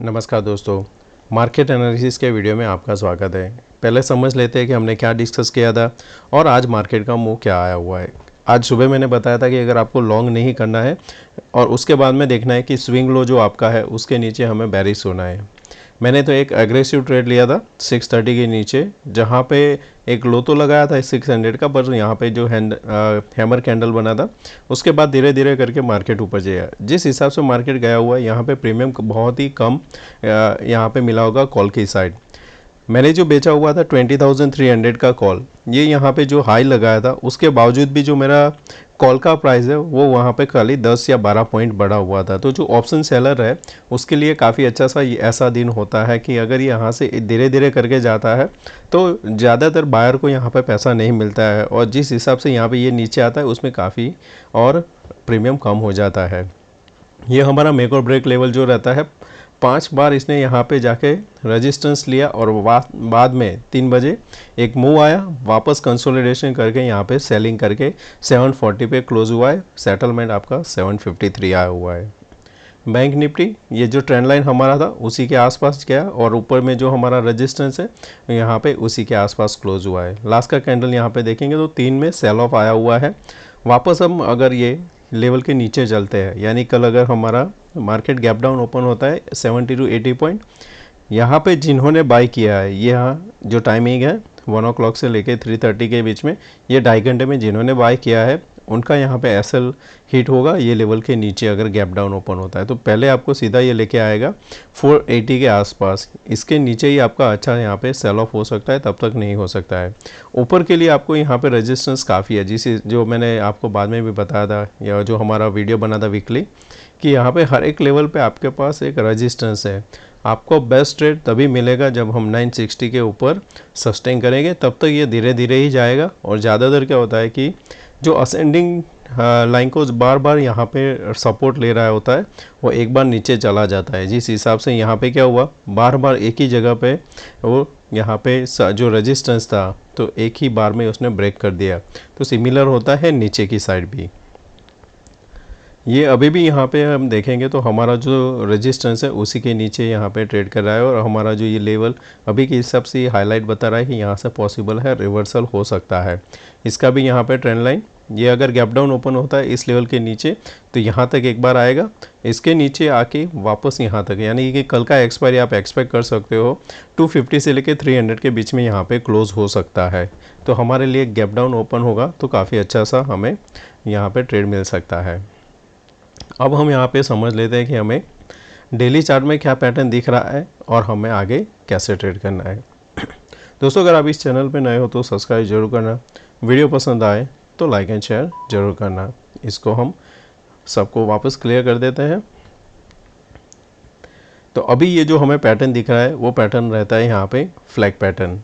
नमस्कार दोस्तों, market analysis के वीडियो में आपका स्वागत है। पहले समझ लेते हैं कि हमने क्या डिस्कस किया था और आज मार्केट का मूव क्या आया हुआ है। आज सुबह मैंने बताया था कि अगर आपको लॉन्ग नहीं करना है और उसके बाद में देखना है कि स्विंग लो जो आपका है उसके नीचे हमें बेरिश होना है। मैंने तो एक एग्रेसिव ट्रेड लिया था 630 के नीचे, जहाँ पे एक लो तो लगाया था 600 का, पर यहाँ पे जो हैमर कैंडल बना था उसके बाद धीरे धीरे करके मार्केट ऊपर गया। जिस हिसाब से मार्केट गया हुआ है यहाँ पे प्रीमियम बहुत ही कम यहाँ पे मिला होगा कॉल की साइड। मैंने जो बेचा हुआ था 20,300 का कॉल, ये यहाँ पे जो हाई लगाया था उसके बावजूद भी जो मेरा कॉल का प्राइस है वो वहाँ पे खाली 10 या 12 पॉइंट बढ़ा हुआ था। तो जो ऑप्शन सेलर है उसके लिए काफ़ी अच्छा सा ऐसा दिन होता है कि अगर यहाँ से धीरे धीरे करके जाता है तो ज़्यादातर बायर को यहाँ पे पैसा नहीं मिलता है, और जिस हिसाब से यहाँ पे ये नीचे आता है उसमें काफ़ी और प्रीमियम कम हो जाता है। ये हमारा मेक और ब्रेक लेवल जो रहता है, 5 बार इसने यहाँ पे जाके रेजिस्टेंस लिया और बाद में 3 बजे एक मूव आया, वापस कंसोलिडेशन करके यहाँ पे सेलिंग करके 740 पे क्लोज हुआ है। सेटलमेंट आपका 753 आया हुआ है। बैंक निफ्टी ये जो ट्रेंड लाइन हमारा था उसी के आसपास गया और ऊपर में जो हमारा रेजिस्टेंस है यहाँ पे उसी के आसपास क्लोज हुआ है। लास्ट का कैंडल यहाँ पे देखेंगे तो 3 में सेल ऑफ आया हुआ है। वापस हम अगर ये लेवल के नीचे चलते हैं, यानी कल अगर हमारा मार्केट गैप डाउन ओपन होता है 70 to 80 पॉइंट, यहाँ पे जिन्होंने बाय किया है, ये यहाँ जो टाइमिंग है 1 o'clock से लेके 3:30 के बीच में, ये 2.5 घंटे में जिन्होंने बाय किया है उनका यहाँ पे एसएल हिट होगा ये लेवल के नीचे अगर गैप डाउन ओपन होता है। तो पहले आपको सीधा ये लेके आएगा 480 के आसपास, इसके नीचे ही आपका अच्छा यहाँ पे सेल ऑफ हो सकता है, तब तक नहीं हो सकता है। ऊपर के लिए आपको यहाँ पे रेजिस्टेंस काफ़ी है, जिसे जो मैंने आपको बाद में भी बताया था या जो हमारा वीडियो बना था वीकली, कि यहाँ पे हर एक लेवल पे आपके पास एक रेजिस्टेंस है। आपको बेस्ट ट्रेड तभी मिलेगा जब हम 960 के ऊपर सस्टेन करेंगे, तब तक ये धीरे धीरे ही जाएगा। और ज़्यादातर क्या होता है कि जो असेंडिंग लाइन को बार बार यहाँ पे सपोर्ट ले रहा होता है वो एक बार नीचे चला जाता है। जिस हिसाब से यहाँ पे क्या हुआ, बार बार एक ही जगह पे वो यहाँ पे जो रेजिस्टेंस था तो एक ही बार में उसने ब्रेक कर दिया। तो सिमिलर होता है नीचे की साइड भी। ये अभी भी यहाँ पे हम देखेंगे तो हमारा जो रेजिस्टेंस है उसी के नीचे यहाँ पे ट्रेड कर रहा है, और हमारा जो ये लेवल अभी के हिसाब से हाईलाइट बता रहा है कि यहाँ से पॉसिबल है रिवर्सल हो सकता है। इसका भी यहाँ पे ट्रेंड लाइन, ये अगर गैप डाउन ओपन होता है इस लेवल के नीचे तो यहाँ तक एक बार आएगा, इसके नीचे आके वापस यहाँ तक, यानी कि कल का एक्सपायरी आप एक्सपेक्ट कर सकते हो 250 से लेके 300 के बीच में यहाँ पे क्लोज हो सकता है। तो हमारे लिए गैप डाउन ओपन होगा तो काफ़ी अच्छा सा हमें यहाँ पे ट्रेड मिल सकता है। अब हम यहाँ पे समझ लेते हैं कि हमें डेली चार्ट में क्या पैटर्न दिख रहा है और हमें आगे कैसे ट्रेड करना है। दोस्तों, अगर आप इस चैनल पे नए हो तो सब्सक्राइब जरूर करना, वीडियो पसंद आए तो लाइक एंड शेयर जरूर करना। इसको हम सबको वापस क्लियर कर देते हैं। तो अभी ये जो हमें पैटर्न दिख रहा है वो पैटर्न रहता है यहाँ पे फ्लैग पैटर्न।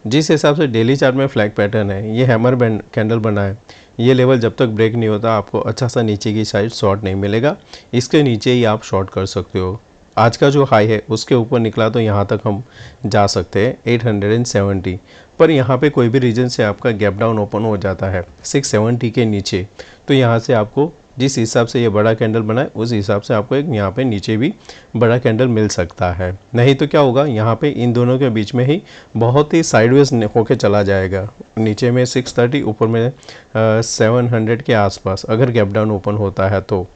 जिस हिसाब से डेली चार्ट में फ्लैग पैटर्न है, ये हैमर कैंडल बना है, ये लेवल जब तक ब्रेक नहीं होता आपको अच्छा सा नीचे की साइड शॉर्ट नहीं मिलेगा, इसके नीचे ही आप शॉर्ट कर सकते हो। आज का जो हाई है उसके ऊपर निकला तो यहाँ तक हम जा सकते हैं 870, पर यहाँ पे कोई भी रीजन से आपका गैप डाउन ओपन हो जाता है 670 के नीचे, तो यहाँ से आपको जिस हिसाब से ये बड़ा कैंडल बना है उस हिसाब से आपको एक यहाँ पे नीचे भी बड़ा कैंडल मिल सकता है। नहीं तो क्या होगा, यहाँ पे इन दोनों के बीच में ही बहुत ही साइडवेज होके चला जाएगा, नीचे में 630 ऊपर में 700 के आसपास अगर गैप डाउन ओपन होता है। तो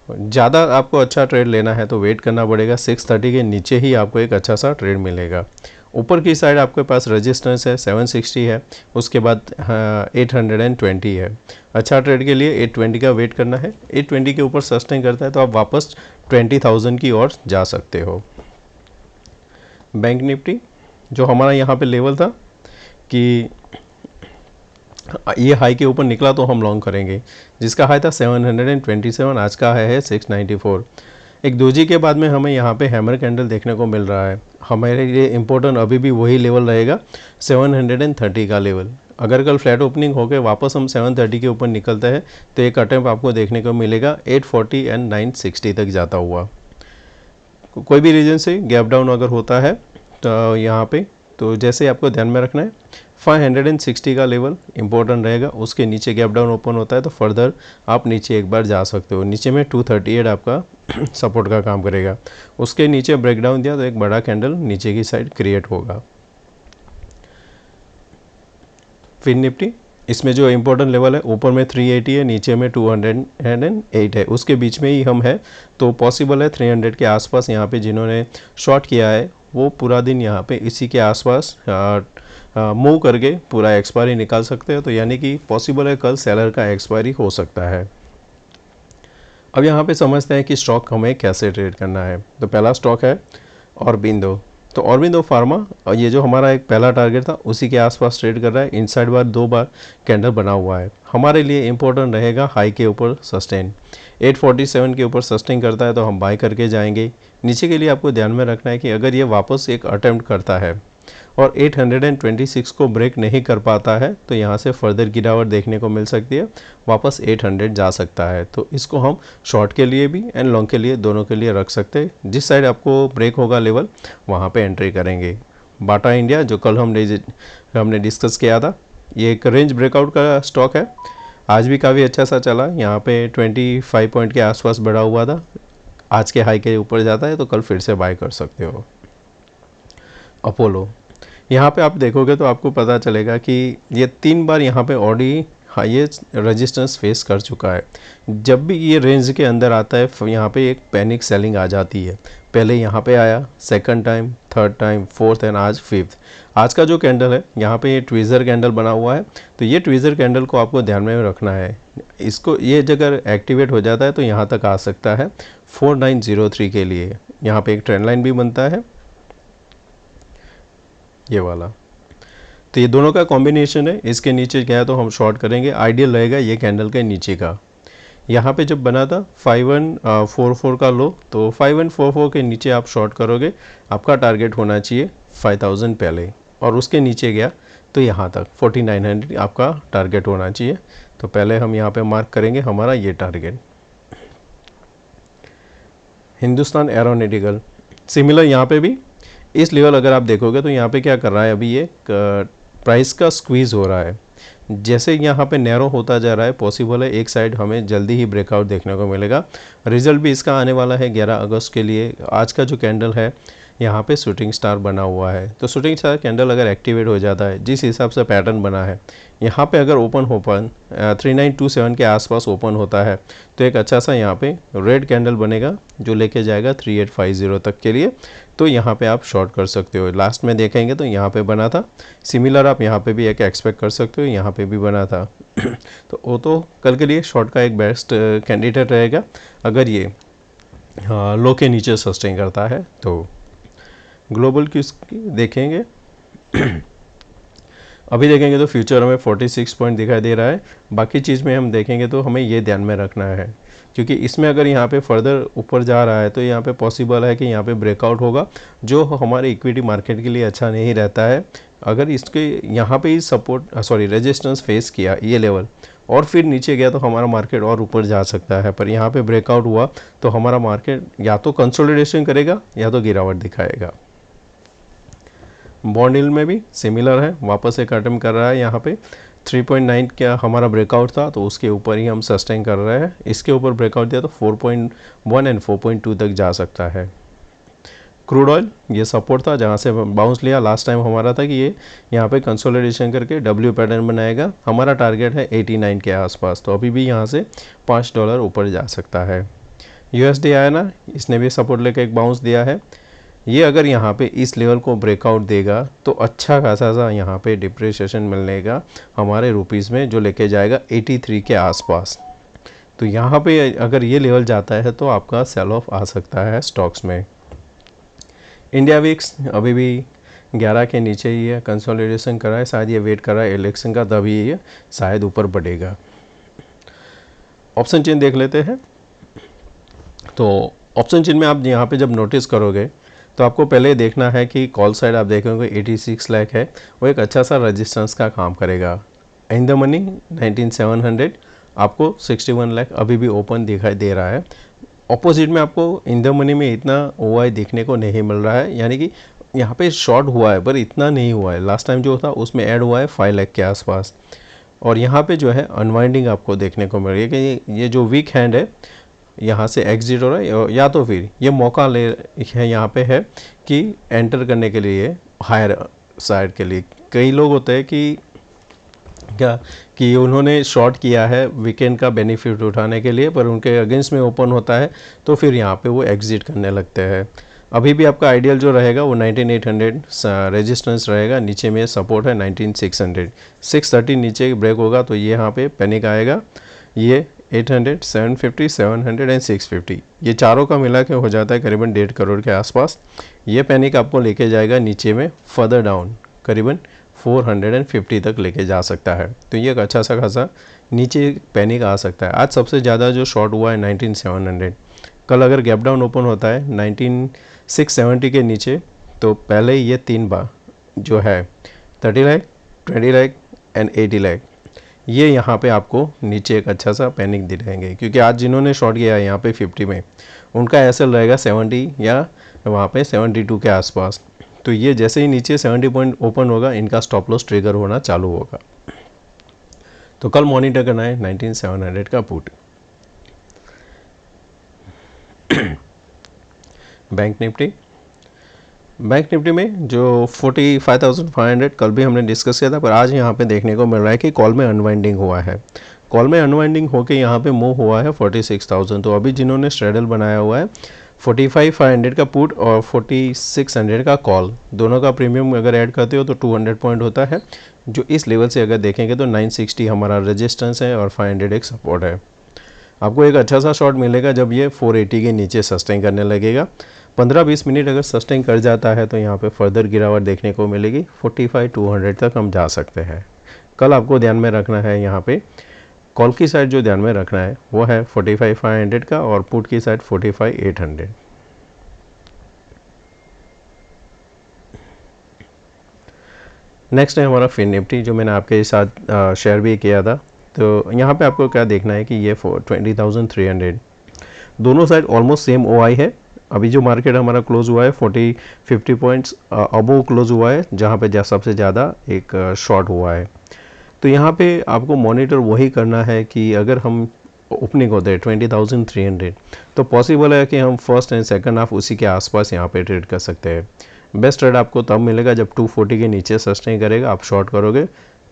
ज़्यादा आपको अच्छा ट्रेड लेना है तो वेट करना पड़ेगा, 630 के नीचे ही आपको एक अच्छा सा ट्रेड मिलेगा। ऊपर की साइड आपके पास रेजिस्टेंस है 760 है, उसके बाद 820 है। अच्छा ट्रेड के लिए 820 का वेट करना है, 820 के ऊपर सस्टेन करता है तो आप वापस 20,000 की ओर जा सकते हो। बैंक निफ्टी जो हमारा यहाँ पे लेवल था कि ये हाई के ऊपर निकला तो हम लॉन्ग करेंगे, जिसका हाई था 727, आज का हाई है 694। एक दोजी के बाद में हमें यहाँ पे हैमर कैंडल देखने को मिल रहा है। हमारे लिए इम्पोर्टेंट अभी भी वही लेवल रहेगा 730 का लेवल। अगर कल फ्लैट ओपनिंग होकर वापस हम 730 के ऊपर निकलते हैं तो एक अटेम्प्ट आपको देखने को मिलेगा 840 एंड 960 तक जाता हुआ। कोई भी रीजन से गैप डाउन अगर होता है तो यहाँ पे, तो जैसे आपको ध्यान में रखना है 560 का लेवल इंपॉर्टेंट रहेगा, उसके नीचे गैप डाउन ओपन होता है तो फर्दर आप नीचे एक बार जा सकते हो। नीचे में 238 आपका सपोर्ट का काम करेगा। उसके नीचे ब्रेकडाउन दिया तो एक बड़ा कैंडल नीचे की साइड क्रिएट होगा। फिर निफ्टी, इसमें जो इम्पोर्टेंट लेवल है ऊपर में 380 है, नीचे में 208 है, उसके बीच में ही हम है तो पॉसिबल है 300 के आसपास यहाँ पे जिन्होंने शॉर्ट किया है वो पूरा दिन यहाँ पे इसी के आसपास मूव करके पूरा एक्सपायरी निकाल सकते हैं। तो यानी कि पॉसिबल है कल सेलर का एक्सपायरी हो सकता है। अब यहाँ पे समझते हैं कि स्टॉक हमें कैसे ट्रेड करना है। तो पहला स्टॉक है ऑरबिंदो। तो ऑरबिंदो फार्मा, और ये जो हमारा एक पहला टारगेट था उसी के आसपास ट्रेड कर रहा है। इनसाइड बार 2 बार कैंडल बना हुआ है। हमारे लिए इंपॉर्टेंट रहेगा हाई के ऊपर सस्टेन, 847 के ऊपर सस्टेन करता है तो हम बाय करके जाएंगे। नीचे के लिए आपको ध्यान में रखना है कि अगर ये वापस एक अटेम्प्ट करता है और 826 को ब्रेक नहीं कर पाता है तो यहाँ से फर्दर गिरावट देखने को मिल सकती है, वापस 800 जा सकता है। तो इसको हम शॉर्ट के लिए भी एंड लॉन्ग के लिए दोनों के लिए रख सकते हैं। जिस साइड आपको ब्रेक होगा लेवल वहाँ पे एंट्री करेंगे। बाटा इंडिया जो कल हमने डिस्कस किया था, ये एक रेंज ब्रेकआउट का स्टॉक है। आज भी काफ़ी अच्छा सा चला, यहाँ पे 25 पॉइंट के आसपास बढ़ा हुआ था। आज के हाई के ऊपर जाता है तो कल फिर से बाय कर सकते हो। अपोलो, यहाँ पे आप देखोगे तो आपको पता चलेगा कि ये 3 बार यहाँ पे ऑलरेडी हाईएस्ट रेजिस्टेंस फेस कर चुका है। जब भी ये रेंज के अंदर आता है यहाँ पे एक पैनिक सेलिंग आ जाती है। पहले यहाँ पे आया, second time, third time, fourth and आज फिफ्थ। आज का जो कैंडल है यहाँ पे ये ट्वीज़र कैंडल बना हुआ है, तो ये ट्वीज़र कैंडल को आपको ध्यान में रखना है। इसको ये अगर एक्टिवेट हो जाता है तो यहाँ तक आ सकता है 4903 के लिए। यहाँ पे एक ट्रेंड लाइन भी बनता है ये वाला, तो ये दोनों का कॉम्बिनेशन है। इसके नीचे गया तो हम शॉर्ट करेंगे, आइडियल रहेगा ये कैंडल के नीचे का। यहाँ पे जब बना था 5144 का लो, तो 5144 के नीचे आप शॉर्ट करोगे, आपका टारगेट होना चाहिए 5000 पहले, और उसके नीचे गया तो यहाँ तक 4900 आपका टारगेट होना चाहिए। तो पहले हम यहाँ पे मार्क करेंगे हमारा ये टारगेट। हिंदुस्तान एरोनॉटिकल, सिमिलर यहाँ पे भी इस लेवल अगर आप देखोगे तो यहाँ पे क्या कर रहा है, अभी ये प्राइस का स्क्वीज़ हो रहा है। जैसे यहाँ पे नैरो होता जा रहा है, पॉसिबल है एक साइड हमें जल्दी ही ब्रेकआउट देखने को मिलेगा। रिजल्ट भी इसका आने वाला है 11 अगस्त के लिए। आज का जो कैंडल है यहाँ पे शूटिंग स्टार बना हुआ है, तो शूटिंग स्टार कैंडल अगर एक्टिवेट हो जाता है, जिस हिसाब से पैटर्न बना है, यहाँ पे अगर ओपन 3927 के आसपास ओपन होता है तो एक अच्छा सा यहाँ पे रेड कैंडल बनेगा जो लेके जाएगा 3850 तक के लिए। तो यहाँ पे आप शॉर्ट कर सकते हो। लास्ट में देखेंगे तो यहाँ पे बना था, सिमिलर आप यहाँ पे भी एक एक्सपेक्ट कर सकते हो, यहाँ पे भी बना था। तो वो तो कल के लिए शॉर्ट का एक बेस्ट कैंडिडेट रहेगा अगर ये लो के नीचे सस्टेन करता है। तो ग्लोबल की देखेंगे अभी देखेंगे तो फ्यूचर हमें 46 पॉइंट दिखाई दे रहा है। बाकी चीज़ में हम देखेंगे तो हमें ये ध्यान में रखना है, क्योंकि इसमें अगर यहाँ पे फर्दर ऊपर जा रहा है तो यहाँ पे पॉसिबल है कि यहाँ पे ब्रेकआउट होगा, जो हमारे इक्विटी मार्केट के लिए अच्छा नहीं रहता है। अगर इसके यहाँ पे ही रेजिस्टेंस फेस किया ये लेवल और फिर नीचे गया तो हमारा मार्केट और ऊपर जा सकता है, पर यहाँ पे ब्रेकआउट हुआ तो हमारा मार्केट या तो कंसोलिडेशन करेगा या तो गिरावट दिखाएगा। बॉन्ड यील्ड में भी सिमिलर है, वापस एक अटेम्प्ट कर रहा है। यहाँ पे 3.9 क्या हमारा ब्रेकआउट था तो उसके ऊपर ही हम सस्टेन कर रहे हैं। इसके ऊपर ब्रेकआउट दिया तो 4.1 एंड 4.2 तक जा सकता है। क्रूड ऑयल ये सपोर्ट था जहाँ से बाउंस लिया लास्ट टाइम हमारा था कि ये यहाँ पे कंसोलिडेशन करके डब्ल्यू पैटर्न बनाएगा। हमारा टारगेट है 89 के आसपास, तो अभी भी यहाँ से $5 ऊपर जा सकता है। यूएसडी आया ना, इसने भी सपोर्ट लेकर एक बाउंस दिया है। ये अगर यहाँ पे इस लेवल को ब्रेकआउट देगा तो अच्छा खासा सा यहाँ पे डिप्रिसिएशन मिलेगा हमारे रुपीज़ में, जो लेके जाएगा 83 के आसपास। तो यहाँ पे अगर ये लेवल जाता है तो आपका सेल ऑफ आ सकता है स्टॉक्स में। इंडिया विक्स अभी भी 11 के नीचे ही है, कंसोलिडेशन कर रहा है, शायद ये वेट कर रहा है इलेक्शन का, तभी ये शायद ऊपर बढ़ेगा। ऑप्शन चेन देख लेते हैं। तो ऑप्शन चेन में आप यहाँ पे जब नोटिस करोगे तो आपको पहले देखना है कि कॉल साइड आप देखेंगे 86 लाख है, वो एक अच्छा सा रेजिस्टेंस का काम करेगा। इन द मनी 19700 आपको 61 लाख अभी भी ओपन दिखाई दे रहा है। ऑपोजिट में आपको इन द मनी में इतना ओआई देखने को नहीं मिल रहा है, यानी कि यहाँ पे शॉर्ट हुआ है पर इतना नहीं हुआ है, लास्ट टाइम जो था उसमें ऐड हुआ है 5 लाख के आसपास। और यहाँ पे जो है अनवाइंडिंग आपको देखने को मिल रही है कि ये जो वीक हैंड है यहाँ से एग्जिट हो रहा है, या तो फिर ये मौका ले है यहाँ पे है कि एंटर करने के लिए हायर साइड के लिए। कई लोग होते हैं कि क्या कि उन्होंने शॉर्ट किया है वीकेंड का बेनिफिट उठाने के लिए, पर उनके अगेंस्ट में ओपन होता है तो फिर यहाँ पे वो एग्जिट करने लगते हैं। अभी भी आपका आइडियल जो रहेगा वो 19800 रेजिस्टेंस रहेगा, नीचे में सपोर्ट है 19600। 630 नीचे ब्रेक होगा तो ये यहाँ पे पैनिक आएगा। ये 800, 750, 700 एंड 650 ये चारों का मिला के हो जाता है करीबन 1.5 करोड़ के आसपास। ये पैनिक आपको लेके जाएगा नीचे में फर्दर डाउन करीबन 450 तक लेके जा सकता है। तो ये एक अच्छा सा खासा नीचे पैनिक आ सकता है। आज सबसे ज़्यादा जो शॉर्ट हुआ है 19700। कल अगर गैप डाउन ओपन होता है 19670 के नीचे तो पहले ये 3 बार जो है 30 लाख, 20 लाख एंड 80 लाख ये यहाँ पे आपको नीचे एक अच्छा सा पैनिक दिखाएंगे, क्योंकि आज जिन्होंने शॉर्ट किया है यहाँ पे 50 में उनका एसएल रहेगा 70 या वहाँ पे 72 के आसपास। तो ये जैसे ही नीचे 70 पॉइंट ओपन होगा इनका स्टॉप लॉस ट्रिगर होना चालू होगा। तो कल मॉनिटर करना है 19700 का पुट। बैंक निफ्टी में जो 45,500 कल भी हमने डिस्कस किया था, पर आज यहाँ पे देखने को मिल रहा है कि कॉल में अनवाइंडिंग हुआ है। कॉल में अनवाइंडिंग होके यहाँ पे मूव हुआ है 46,000। तो अभी जिन्होंने स्ट्रेडल बनाया हुआ है 45,500 का पुट और 4600 का कॉल, दोनों का प्रीमियम अगर ऐड करते हो तो 200 पॉइंट होता है। जो इस लेवल से अगर देखेंगे तो 960 हमारा रेजिस्टेंस है और 500 एक सपोर्ट है। आपको एक अच्छा सा शॉट मिलेगा जब ये 480 के नीचे सस्टेन करने लगेगा। 15-20 मिनट अगर सस्टेन कर जाता है तो यहाँ पे फर्दर गिरावट देखने को मिलेगी। 45,200 तक हम जा सकते हैं। कल आपको ध्यान में रखना है यहाँ पे कॉल की साइड जो ध्यान में रखना है वो है 45,500 का और पुट की साइड 45,800। नेक्स्ट है हमारा फिन निफ्टी जो मैंने आपके साथ शेयर भी किया था। तो यहाँ पे आपको क्या देखना है कि ये 20,300 दोनों साइड ऑलमोस्ट सेम ओआई है। अभी जो मार्केट हमारा क्लोज हुआ है 40-50 पॉइंट्स अबोव क्लोज हुआ है, जहाँ पे सबसे ज़्यादा एक शॉर्ट हुआ है। तो यहाँ पे आपको मॉनिटर वही करना है कि अगर हम ओपनिंग होते हैं 20,300 तो पॉसिबल है कि हम फर्स्ट एंड सेकंड हाफ उसी के आसपास यहाँ पे ट्रेड कर सकते हैं। बेस्ट ट्रेड आपको तब मिलेगा जब 240 के नीचे सस्टेन करेगा, आप शॉर्ट करोगे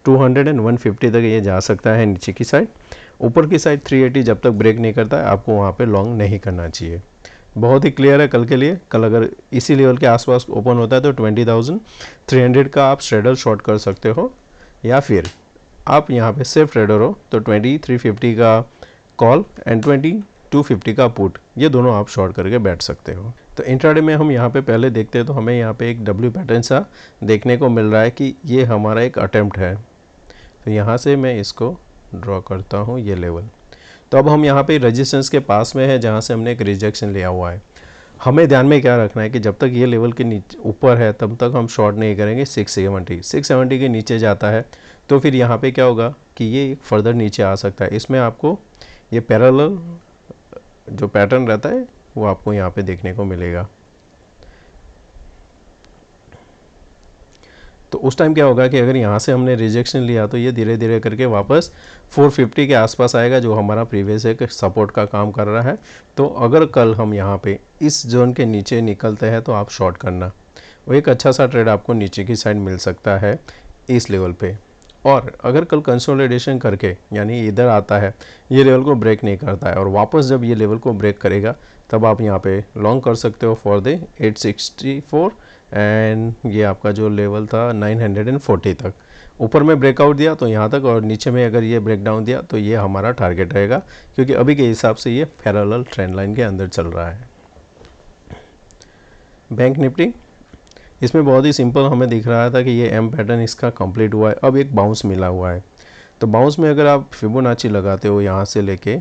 200 एंड 150 तक ये जा सकता है नीचे की साइड। ऊपर की साइड 380 जब तक ब्रेक नहीं करता है आपको वहाँ पे लॉन्ग नहीं करना चाहिए। बहुत ही क्लियर है कल के लिए। कल अगर इसी लेवल के आसपास ओपन होता है तो 20,300 का आप स्ट्रेडल शॉर्ट कर सकते हो, या फिर आप यहाँ पे सेफ ट्रेडर हो तो 20,350 का कॉल एंड 20,250 का पुट, ये दोनों आप शॉर्ट करके बैठ सकते हो। तो इंट्राडे में हम यहाँ पे पहले देखते हैं तो हमें यहाँ पे एक डब्ल्यू पैटर्न सा देखने को मिल रहा है कि ये हमारा एक अटेम्प्ट है। तो यहाँ से मैं इसको ड्रॉ करता हूँ ये लेवल। तो अब हम यहाँ पे रेजिस्टेंस के पास में है जहाँ से हमने एक रिजेक्शन लिया हुआ है। हमें ध्यान में क्या रखना है कि जब तक ये लेवल के नीचे ऊपर है तब तक हम शॉर्ट नहीं करेंगे। 670 के नीचे जाता है तो फिर यहाँ पे क्या होगा कि ये फर्दर नीचे आ सकता है। इसमें आपको ये पैरेलल जो पैटर्न रहता है वो आपको यहाँ पे देखने को मिलेगा। तो उस टाइम क्या होगा कि अगर यहाँ से हमने रिजेक्शन लिया तो ये धीरे धीरे करके वापस 450 के आसपास आएगा, जो हमारा प्रीवियस एक सपोर्ट का काम कर रहा है। तो अगर कल हम यहाँ पे इस जोन के नीचे निकलते हैं तो आप शॉर्ट करना, वो एक अच्छा सा ट्रेड आपको नीचे की साइड मिल सकता है इस लेवल पे। और अगर कल कंसोलिडेशन करके यानी इधर आता है, ये लेवल को ब्रेक नहीं करता है और वापस जब ये लेवल को ब्रेक करेगा तब आप यहाँ पे लॉन्ग कर सकते हो फॉर द 864 एंड ये आपका जो लेवल था 940 तक। ऊपर में ब्रेकआउट दिया तो यहाँ तक, और नीचे में अगर ये ब्रेक डाउन दिया तो ये हमारा टारगेट रहेगा, क्योंकि अभी के हिसाब से ये पैरेलल ट्रेंड लाइन के अंदर चल रहा है। बैंक निफ्टी, इसमें बहुत ही सिंपल हमें दिख रहा था कि ये एम पैटर्न इसका कंप्लीट हुआ है, अब एक बाउंस मिला हुआ है। तो बाउंस में अगर आप फिबोनाची लगाते हो यहाँ से लेके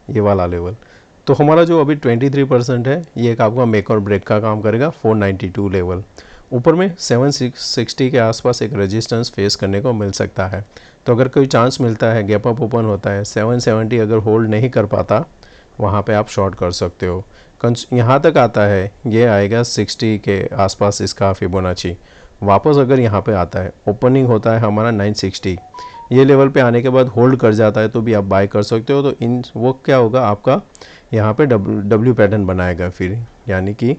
ये वाला लेवल, तो हमारा जो अभी 23% है ये एक आपका मेक और ब्रेक का काम करेगा 492 लेवल। ऊपर में 760 के आसपास एक रेजिस्टेंस फेस करने को मिल सकता है। तो अगर कोई चांस मिलता है, गैप अप ओपन होता है 770 अगर होल्ड नहीं कर पाता वहाँ पे आप शॉर्ट कर सकते हो। यहाँ तक आता है, ये आएगा 60 के आसपास इसका फिबोनाची। वापस अगर यहाँ पे आता है, ओपनिंग होता है हमारा 960, ये लेवल पे आने के बाद होल्ड कर जाता है तो भी आप बाय कर सकते हो। तो इन वो क्या होगा, आपका यहाँ पे डब्ल्यू पैटर्न बनाएगा फिर, यानी कि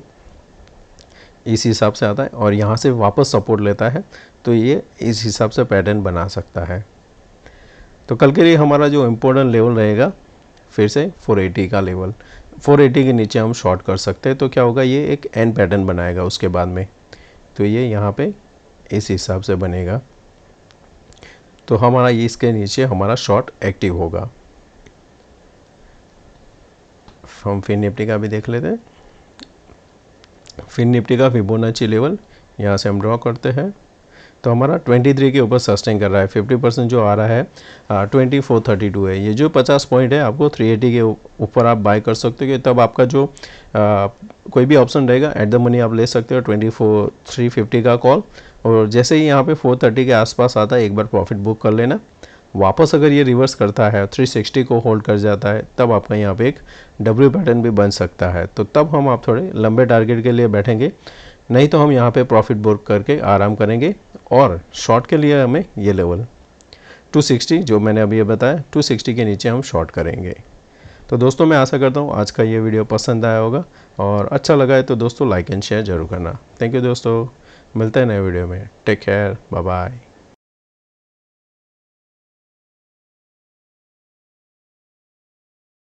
इस हिसाब से आता है और यहाँ से वापस सपोर्ट लेता है, तो ये इस हिसाब से पैटर्न बना सकता है। तो कल के लिए हमारा जो इम्पोर्टेंट लेवल रहेगा फिर से 480 का लेवल, 480 के नीचे हम शॉर्ट कर सकते हैं। तो क्या होगा, ये एक एन पैटर्न बनाएगा उसके बाद में, तो ये यहाँ पे इस हिसाब से बनेगा। तो हमारा ये इसके नीचे हमारा शॉर्ट एक्टिव होगा। हम फिर निफ्टी का भी देख लेते हैं। फिर निफ्टी का फिबोनाची लेवल यहाँ से हम ड्रॉ करते हैं, तो हमारा 23 के ऊपर सस्टेन कर रहा है। 50% जो आ रहा है 2432 है। ये जो 50 पॉइंट है आपको 380 के ऊपर आप बाय कर सकते हो, तब आपका जो कोई भी ऑप्शन रहेगा एट द मनी आप ले सकते हो 350 का कॉल। और जैसे ही यहाँ पे 430 के आसपास आता है, एक बार प्रॉफिट बुक कर लेना। वापस अगर ये रिवर्स करता है 360 को होल्ड कर जाता है, तब आपका यहाँ पे एक डब्ल्यू पैटर्न भी बन सकता है। तो तब हम आप थोड़े लंबे टारगेट के लिए बैठेंगे, नहीं तो हम यहाँ पे प्रॉफिट बुक करके आराम करेंगे। और शॉर्ट के लिए हमें ये लेवल 260 जो मैंने अभी ये बताया, 260 के नीचे हम शॉर्ट करेंगे। तो दोस्तों मैं आशा करता हूँ आज का ये वीडियो पसंद आया होगा, और अच्छा लगा है तो दोस्तों लाइक एंड शेयर जरूर करना। थैंक यू दोस्तों, मिलते हैं नए वीडियो में। Take care, bye bye.